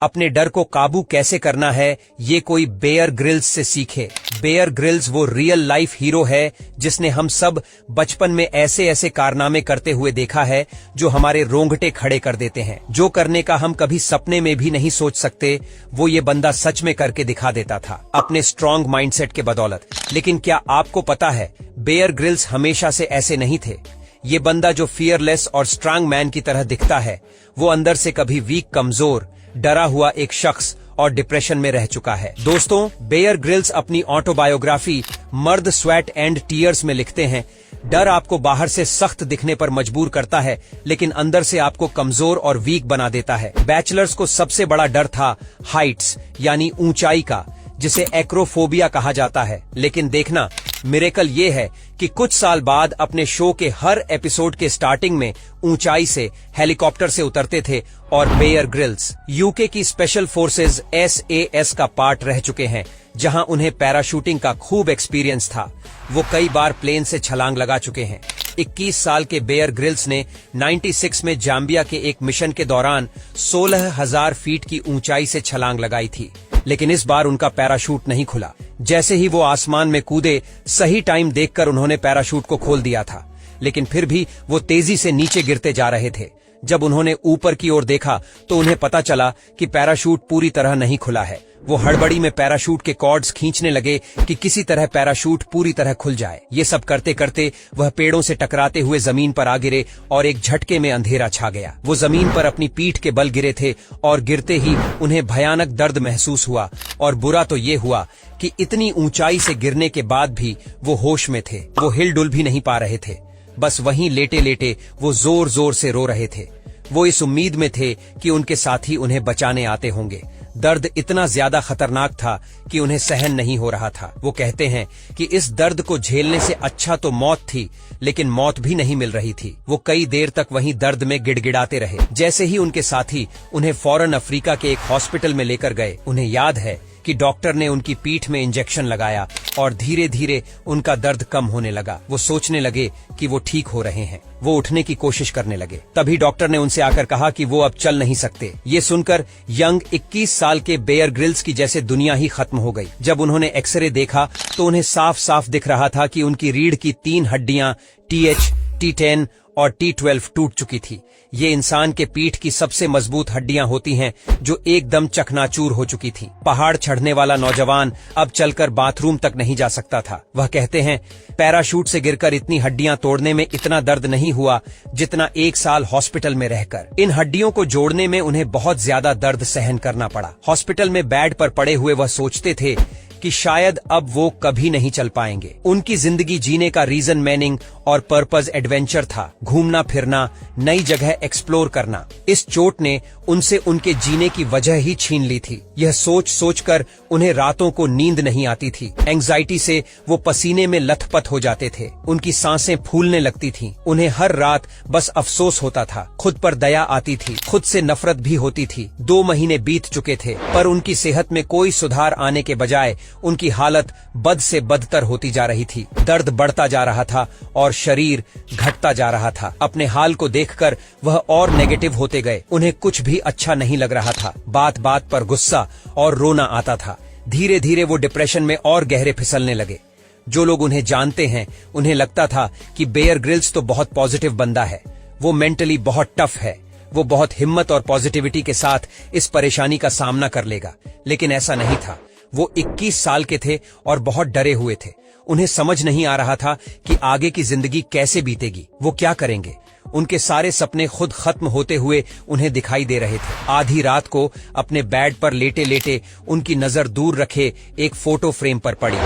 अपने डर को काबू कैसे करना है ये कोई बेयर ग्रिल्स से सीखे। बेयर ग्रिल्स वो रियल लाइफ हीरो है जिसने हम सब बचपन में ऐसे ऐसे कारनामे करते हुए देखा है जो हमारे रोंगटे खड़े कर देते हैं। जो करने का हम कभी सपने में भी नहीं सोच सकते वो ये बंदा सच में करके दिखा देता था अपने स्ट्रॉन्ग माइंडसेट के बदौलत। लेकिन क्या आपको पता है बेयर ग्रिल्स हमेशा से ऐसे नहीं थे। ये बंदा जो फियरलेस और स्ट्रांग मैन की तरह दिखता है वो अंदर से कभी वीक, कमजोर, डरा हुआ एक शख्स और डिप्रेशन में रह चुका है। दोस्तों, बेयर ग्रिल्स अपनी ऑटोबायोग्राफी मर्द स्वेट एंड टीयर्स में लिखते हैं, डर आपको बाहर से सख्त दिखने पर मजबूर करता है लेकिन अंदर से आपको कमजोर और वीक बना देता है। बैचलर्स को सबसे बड़ा डर था हाइट्स यानी ऊंचाई का, जिसे एक्रोफोबिया कहा जाता है। लेकिन देखना, मिरेकल ये है कि कुछ साल बाद अपने शो के हर एपिसोड के स्टार्टिंग में ऊंचाई से हेलीकॉप्टर से उतरते थे और बेयर ग्रिल्स यूके की स्पेशल फोर्सेज SAS का पार्ट रह चुके हैं जहां उन्हें पैराशूटिंग का खूब एक्सपीरियंस था। वो कई बार प्लेन से छलांग लगा चुके हैं। 21 साल के बेयर ग्रिल्स ने 96 में जाम्बिया के एक मिशन के दौरान 16,000 फीट की ऊंचाई से छलांग लगाई थी, लेकिन इस बार उनका पैराशूट नहीं खुला। जैसे ही वो आसमान में कूदे, सही टाइम देखकर उन्होंने पैराशूट को खोल दिया था, लेकिन फिर भी वो तेजी से नीचे गिरते जा रहे थे। जब उन्होंने ऊपर की ओर देखा तो उन्हें पता चला कि पैराशूट पूरी तरह नहीं खुला है। वो हड़बड़ी में पैराशूट के कॉर्ड्स खींचने लगे कि किसी तरह पैराशूट पूरी तरह खुल जाए। ये सब करते करते वह पेड़ों से टकराते हुए जमीन पर आ गिरे और एक झटके में अंधेरा छा गया। वो जमीन पर अपनी पीठ के बल गिरे थे और गिरते ही उन्हें भयानक दर्द महसूस हुआ। और बुरा तो ये हुआ कि इतनी ऊंचाई से गिरने के बाद भी वो होश में थे। वो हिलडुल भी नहीं पा रहे थे, बस वहीं लेटे लेटे वो जोर जोर से रो रहे थे। वो इस उम्मीद में थे कि उनके साथी उन्हें बचाने आते होंगे। दर्द इतना ज्यादा खतरनाक था कि उन्हें सहन नहीं हो रहा था। वो कहते हैं कि इस दर्द को झेलने से अच्छा तो मौत थी, लेकिन मौत भी नहीं मिल रही थी। वो कई देर तक वहीं दर्द में गिड़गिड़ाते रहे। जैसे ही उनके साथी उन्हें फौरन अफ्रीका के एक हॉस्पिटल में लेकर गए, उन्हें याद है कि डॉक्टर ने उनकी पीठ में इंजेक्शन लगाया और धीरे धीरे उनका दर्द कम होने लगा। वो सोचने लगे कि वो ठीक हो रहे हैं। वो उठने की कोशिश करने लगे। तभी डॉक्टर ने उनसे आकर कहा कि वो अब चल नहीं सकते। ये सुनकर यंग 21 साल के बेयर ग्रिल्स की जैसे दुनिया ही खत्म हो गई। जब उन्होंने एक्सरे देखा तो उन्हें साफ साफ दिख रहा था कि उनकी रीढ़ की 3 हड्डियां TH, T10 और T12 टूट चुकी थी। ये इंसान के पीठ की सबसे मजबूत हड्डियां होती हैं जो एकदम चकनाचूर हो चुकी थी। पहाड़ चढ़ने वाला नौजवान अब चलकर बाथरूम तक नहीं जा सकता था। वह कहते हैं, पैराशूट से गिरकर इतनी हड्डियां तोड़ने में इतना दर्द नहीं हुआ जितना 1 साल हॉस्पिटल में रहकर। इन हड्डियों को जोड़ने में उन्हें बहुत ज्यादा दर्द सहन करना पड़ा। हॉस्पिटल में बेड पर पड़े हुए वह सोचते थे कि शायद अब वो कभी नहीं चल पाएंगे। उनकी जिंदगी जीने का रीजन, मीनिंग और पर्पस एडवेंचर था, घूमना फिरना, नई जगह एक्सप्लोर करना। इस चोट ने उनसे उनके जीने की वजह ही छीन ली थी। यह सोच सोचकर उन्हें रातों को नींद नहीं आती थी। एंग्जाइटी से वो पसीने में लथपथ हो जाते थे। उनकी सांसें फूलने लगती थीं। उन्हें हर रात बस अफसोस होता था। खुद पर दया आती थी, खुद से नफरत भी होती थी। 2 महीने बीत चुके थे पर उनकी सेहत में कोई सुधार आने के बजाय उनकी हालत बद से बदतर होती जा रही थी। दर्द बढ़ता जा रहा था और शरीर घटता जा रहा था। अपने हाल को देखकर वह और नेगेटिव होते गए। उन्हें कुछ भी अच्छा नहीं लग रहा था। बात बात पर गुस्सा और रोना आता था। धीरे धीरे वो डिप्रेशन में और गहरे फिसलने लगे। जो लोग उन्हें जानते हैं उन्हें लगता था कि बेयर ग्रिल्स तो बहुत पॉजिटिव बंदा है, वो मेंटली बहुत टफ है, वो बहुत हिम्मत और पॉजिटिविटी के साथ इस परेशानी का सामना कर लेगा। लेकिन ऐसा नहीं था। वो 21 साल के थे और बहुत डरे हुए थे। उन्हें समझ नहीं आ रहा था कि आगे की जिंदगी कैसे बीतेगी, वो क्या करेंगे। उनके सारे सपने खुद खत्म होते हुए उन्हें दिखाई दे रहे थे। आधी रात को अपने बेड पर लेटे लेटे उनकी नजर दूर रखे एक फोटो फ्रेम पर पड़ी।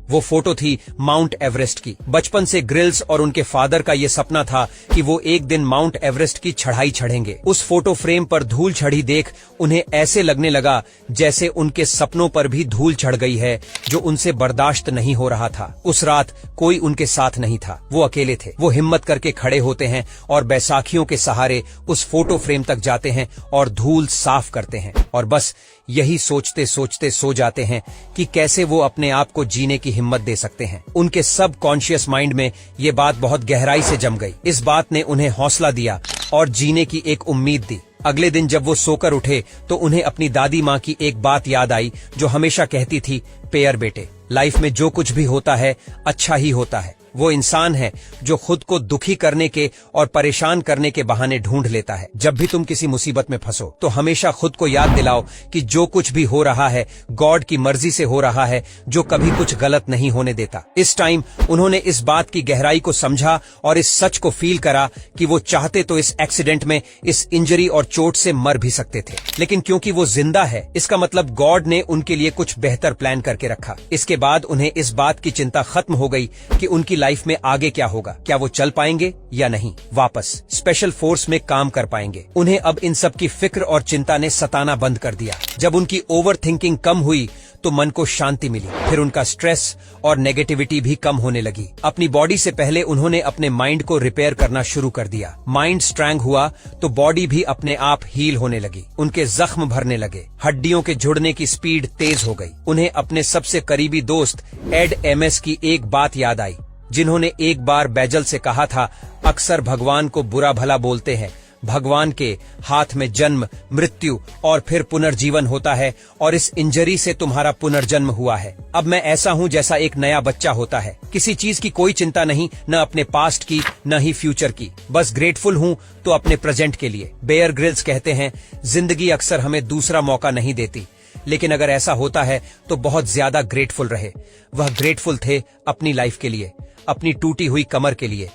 वो फोटो थी माउंट एवरेस्ट की। बचपन से ग्रिल्स और उनके फादर का ये सपना था कि वो एक दिन माउंट एवरेस्ट की चढ़ाई चढ़ेंगे। उस फोटो फ्रेम पर धूल चढ़ी देख उन्हें ऐसे लगने लगा जैसे उनके सपनों पर भी धूल चढ़ गई है, जो उनसे बर्दाश्त नहीं हो रहा था। उस रात कोई उनके साथ नहीं था। वो अकेले थे। वो हिम्मत करके खड़े होते हैं और बैसाखियों के सहारे उस फोटो फ्रेम तक जाते हैं और धूल साफ करते हैं और बस यही सोचते सोचते सो जाते हैं कि कैसे वो अपने आप को जीने की हिम्मत दे सकते हैं। उनके सब कॉन्शियस माइंड में ये बात बहुत गहराई से जम गई। इस बात ने उन्हें हौसला दिया और जीने की एक उम्मीद दी। अगले दिन जब वो सोकर उठे तो उन्हें अपनी दादी माँ की एक बात याद आई जो हमेशा कहती थी, पेयर बेटे, लाइफ में जो कुछ भी होता है अच्छा ही होता है। वो इंसान है जो खुद को दुखी करने के और परेशान करने के बहाने ढूंढ लेता है। जब भी तुम किसी मुसीबत में फंसो तो हमेशा खुद को याद दिलाओ कि जो कुछ भी हो रहा है गॉड की मर्जी से हो रहा है, जो कभी कुछ गलत नहीं होने देता। इस टाइम उन्होंने इस बात की गहराई को समझा और इस सच को फील करा कि वो चाहते तो इस एक्सीडेंट में, इस इंजरी और चोट से मर भी सकते थे, लेकिन क्योंकि वो जिंदा है इसका मतलब गॉड ने उनके लिए कुछ बेहतर प्लान करके रखा। इसके बाद उन्हें इस बात की चिंता खत्म हो गई कि उनकी लाइफ में आगे क्या होगा, क्या वो चल पाएंगे या नहीं, वापस स्पेशल फोर्स में काम कर पाएंगे। उन्हें अब इन सब की फिक्र और चिंता ने सताना बंद कर दिया। जब उनकी ओवर थिंकिंग कम हुई तो मन को शांति मिली, फिर उनका स्ट्रेस और नेगेटिविटी भी कम होने लगी। अपनी बॉडी से पहले उन्होंने अपने माइंड को रिपेयर करना शुरू कर दिया। माइंड स्ट्रांग हुआ तो बॉडी भी अपने आप हील होने लगी। उनके जख्म भरने लगे, हड्डियों के जुड़ने की स्पीड तेज हो गई। उन्हें अपने सबसे करीबी दोस्त एड एमएस की एक बात याद आई, जिन्होंने एक बार बैजल से कहा था, अक्सर भगवान को बुरा भला बोलते हैं, भगवान के हाथ में जन्म, मृत्यु और फिर पुनर्जीवन होता है और इस इंजरी से तुम्हारा पुनर्जन्म हुआ है। अब मैं ऐसा हूँ जैसा एक नया बच्चा होता है, किसी चीज की कोई चिंता नहीं, न अपने पास्ट की न ही फ्यूचर की, बस ग्रेटफुल हूँ तो अपने प्रेजेंट के लिए। बेयर ग्रिल्स कहते हैं, जिंदगी अक्सर हमें दूसरा मौका नहीं देती, लेकिन अगर ऐसा होता है तो बहुत ज्यादा ग्रेटफुल रहे। वह ग्रेटफुल थे अपनी लाइफ के लिए, अपनी टूटी हुई कमर के लिए,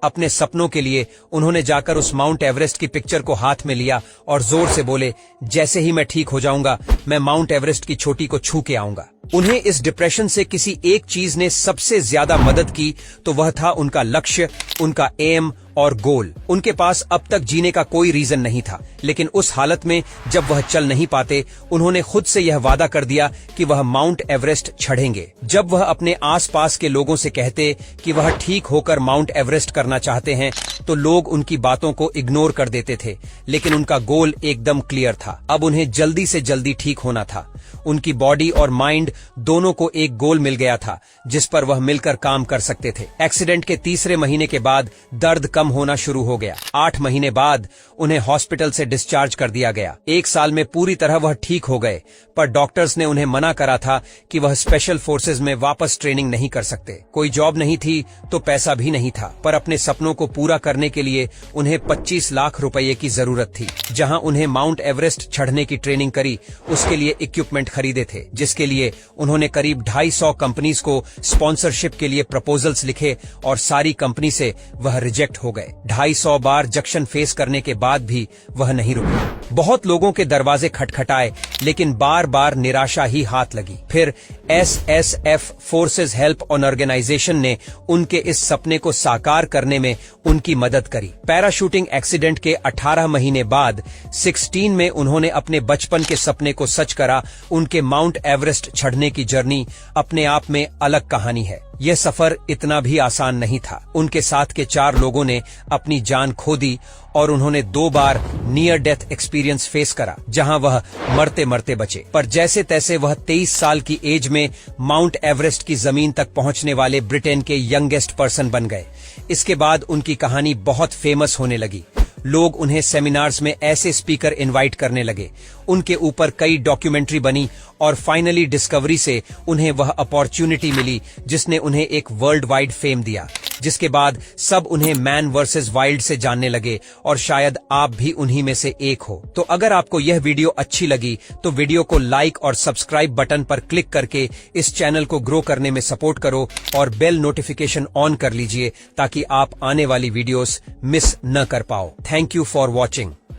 अपने सपनों के लिए। उन्होंने जाकर उस माउंट एवरेस्ट की पिक्चर को हाथ में लिया और जोर से बोले, जैसे ही मैं ठीक हो जाऊंगा मैं माउंट एवरेस्ट की चोटी को छू के आऊंगा। उन्हें इस डिप्रेशन से किसी एक चीज ने सबसे ज्यादा मदद की तो वह था उनका लक्ष्य, उनका एम और गोल। उनके पास अब तक जीने का कोई रीजन नहीं था, लेकिन उस हालत में जब वह चल नहीं पाते, उन्होंने खुद से यह वादा कर दिया कि वह माउंट एवरेस्ट चढ़ेंगे। जब वह अपने आसपास के लोगों से कहते कि वह ठीक होकर माउंट एवरेस्ट करना चाहते हैं तो लोग उनकी बातों को इग्नोर कर देते थे, लेकिन उनका गोल एकदम क्लियर था। अब उन्हें जल्दी से जल्दी ठीक होना था। उनकी बॉडी और माइंड दोनों को एक गोल मिल गया था जिस पर वह मिलकर काम कर सकते थे। एक्सीडेंट के तीसरे महीने के बाद दर्द कम होना शुरू हो गया। 8 महीने बाद उन्हें हॉस्पिटल से डिस्चार्ज कर दिया गया। 1 साल में पूरी तरह वह ठीक हो गए, पर डॉक्टर्स ने उन्हें मना करा था कि वह स्पेशल फोर्सेज में वापस ट्रेनिंग नहीं कर सकते। कोई जॉब नहीं थी तो पैसा भी नहीं था, पर अपने सपनों को पूरा करने के लिए उन्हें 25 लाख रुपए की जरूरत थी। जहां उन्हें माउंट एवरेस्ट चढ़ने की ट्रेनिंग करी, उसके लिए इक्विपमेंट खरीदे थे, जिसके लिए उन्होंने करीब 250 कंपनीज को स्पॉन्सरशिप के लिए प्रपोजल्स लिखे और सारी कंपनी से वह रिजेक्ट हो गए। 250 बार जंक्शन फेस करने के बाद भी वह नहीं रुके। बहुत लोगों के दरवाजे खटखटाए, लेकिन बार बार निराशा ही हाथ लगी। फिर SSF forces help on organisation ने उनके इस सपने को साकार करने में उनकी मदद करी। पैराशूटिंग एक्सीडेंट के 18 महीने बाद 16 में उन्होंने अपने बचपन के सपने को सच करा। उनके माउंट एवरेस्ट चढ़ने की जर्नी अपने आप में अलग कहानी है। यह सफर इतना भी आसान नहीं था। उनके साथ के 4 लोगों ने अपनी जान खो दी और उन्होंने 2 बार नियर डेथ एक्सपीरियंस फेस करा, जहां वह मरते मरते बचे। पर जैसे तैसे वह 23 साल की एज में माउंट एवरेस्ट की जमीन तक पहुंचने वाले ब्रिटेन के यंगेस्ट पर्सन बन गए। इसके बाद उनकी कहानी बहुत फेमस होने लगी। लोग उन्हें सेमिनार्स में ऐसे स्पीकर इनवाइट करने लगे। उनके ऊपर कई डॉक्यूमेंट्री बनी और फाइनली डिस्कवरी से उन्हें वह अपॉर्चुनिटी मिली जिसने उन्हें एक वर्ल्ड वाइड फेम दिया, जिसके बाद सब उन्हें मैन वर्सेस वाइल्ड से जानने लगे और शायद आप भी उन्हीं में से एक हो। तो अगर आपको यह वीडियो अच्छी लगी तो वीडियो को लाइक और सब्सक्राइब बटन पर क्लिक करके इस चैनल को ग्रो करने में सपोर्ट करो और बेल नोटिफिकेशन ऑन कर लीजिए ताकि आप आने वाली वीडियोस मिस न कर पाओ। Thank you for watching.